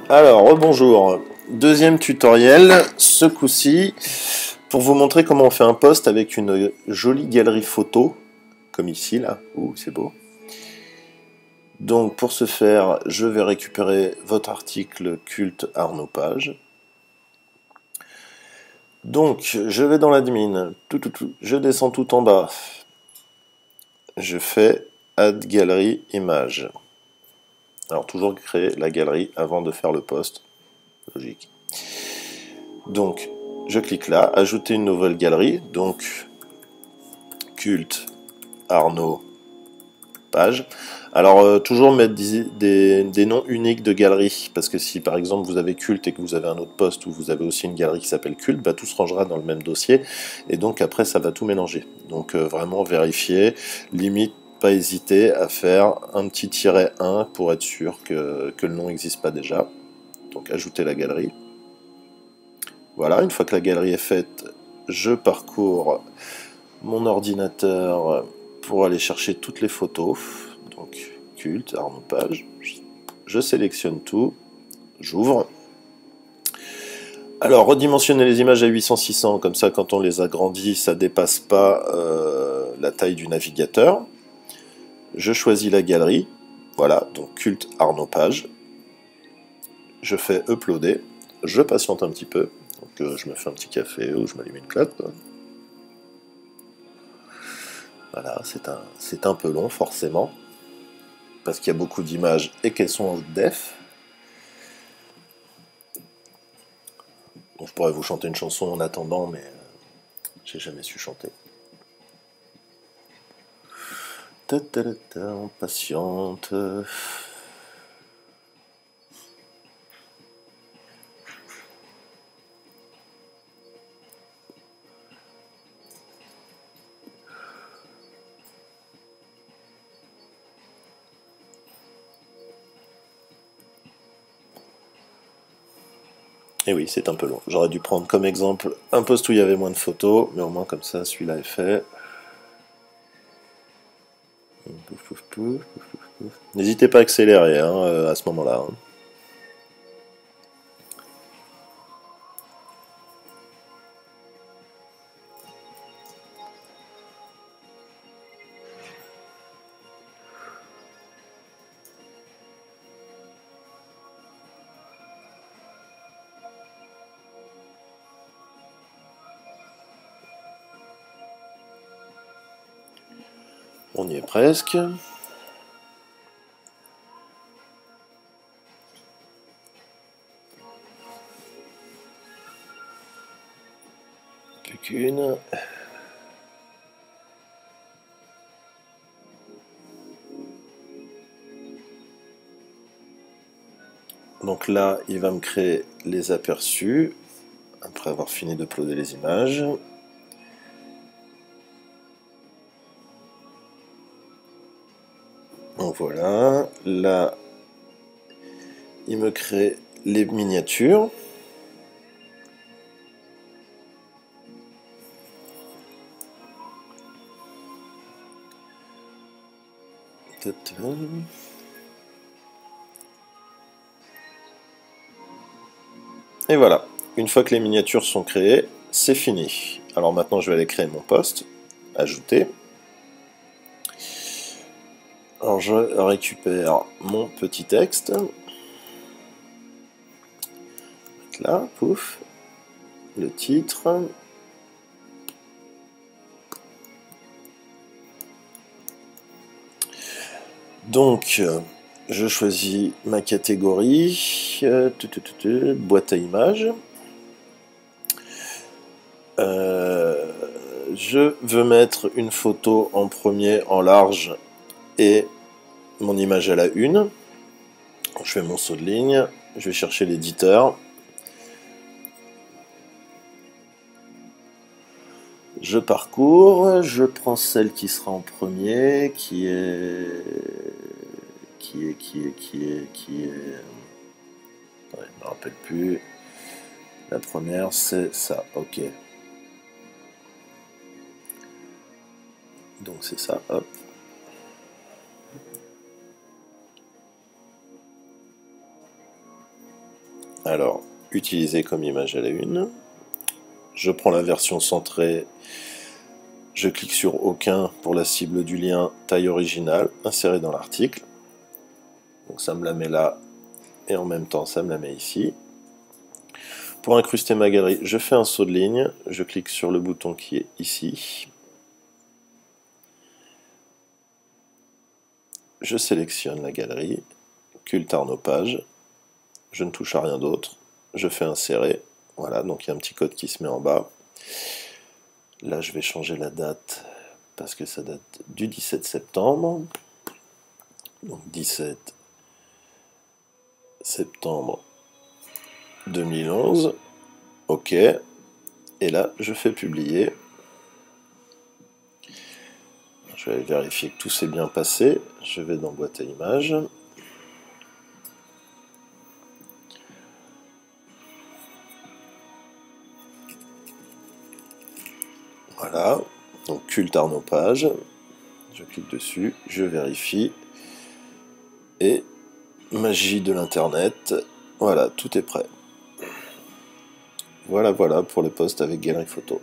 Alors, rebonjour. Deuxième tutoriel, ce coup-ci, pour vous montrer comment on fait un post avec une jolie galerie photo, comme ici, là. Ouh, c'est beau. Donc, pour ce faire, je vais récupérer votre article culte Arnaud Page. Donc, je vais dans l'admin, je descends tout en bas. Je fais Add Galerie Image. Alors, toujours créer la galerie avant de faire le post. Logique. Donc, je clique là, ajouter une nouvelle galerie, donc culte Arnaud Page. Alors, toujours mettre des noms uniques de galeries, parce que si par exemple vous avez culte et que vous avez un autre poste où vous avez aussi une galerie qui s'appelle culte, bah, tout se rangera dans le même dossier, et donc après ça va tout mélanger. Donc vraiment vérifier, limite pas hésiter à faire un petit tiret 1 pour être sûr que le nom n'existe pas déjà. Donc ajouter la galerie. Voilà, une fois que la galerie est faite, je parcours mon ordinateur pour aller chercher toutes les photos. Donc culte, Arnaud Page. Je sélectionne tout, j'ouvre. Alors redimensionner les images à 800-600, comme ça quand on les agrandit, ça dépasse pas la taille du navigateur. Je choisis la galerie, voilà, donc culte Arnaud Page. Je fais uploader, je patiente un petit peu, donc je me fais un petit café ou je m'allume une clope. Voilà, c'est un peu long forcément, parce qu'il y a beaucoup d'images et qu'elles sont en def. Bon, je pourrais vous chanter une chanson en attendant, mais j'ai jamais su chanter. Ta ta ta ta, on patiente. Et oui, c'est un peu long. J'aurais dû prendre comme exemple un post où il y avait moins de photos, mais au moins comme ça, celui-là est fait. N'hésitez pas à accélérer hein, à ce moment-là. Hein. On y est presque. Plus qu'une. Donc là, il va me créer les aperçus, après avoir fini d'uploader les images. Donc voilà, là, il me crée les miniatures. Et voilà, une fois que les miniatures sont créées, c'est fini. Alors maintenant, je vais aller créer mon post, ajouter. Alors je récupère mon petit texte. Là, pouf, le titre. Donc, je choisis ma catégorie, boîte à images. Je veux mettre une photo en premier en large et mon image à la une. Je fais mon saut de ligne, je vais chercher l'éditeur. Je parcours, je prends celle qui sera en premier, qui est... Ouais, je me rappelle plus. La première, c'est ça, ok. Donc c'est ça, hop. Alors, utiliser comme image à la une. Je prends la version centrée, je clique sur aucun pour la cible du lien, taille originale, insérer dans l'article. Donc ça me la met là, et en même temps ça me la met ici. Pour incruster ma galerie, je fais un saut de ligne, je clique sur le bouton qui est ici. Je sélectionne la galerie, culte Arnopage, je ne touche à rien d'autre, je fais insérer, voilà, donc il y a un petit code qui se met en bas. Là je vais changer la date, parce que ça date du 17 septembre, donc 17 septembre 2011, ok, et là je fais publier. Je vais vérifier que tout s'est bien passé, je vais dans boîte à images. Voilà, donc culte Arnopage, je clique dessus, je vérifie, et magie de l'internet, voilà, tout est prêt. Voilà pour les posts avec galerie photo.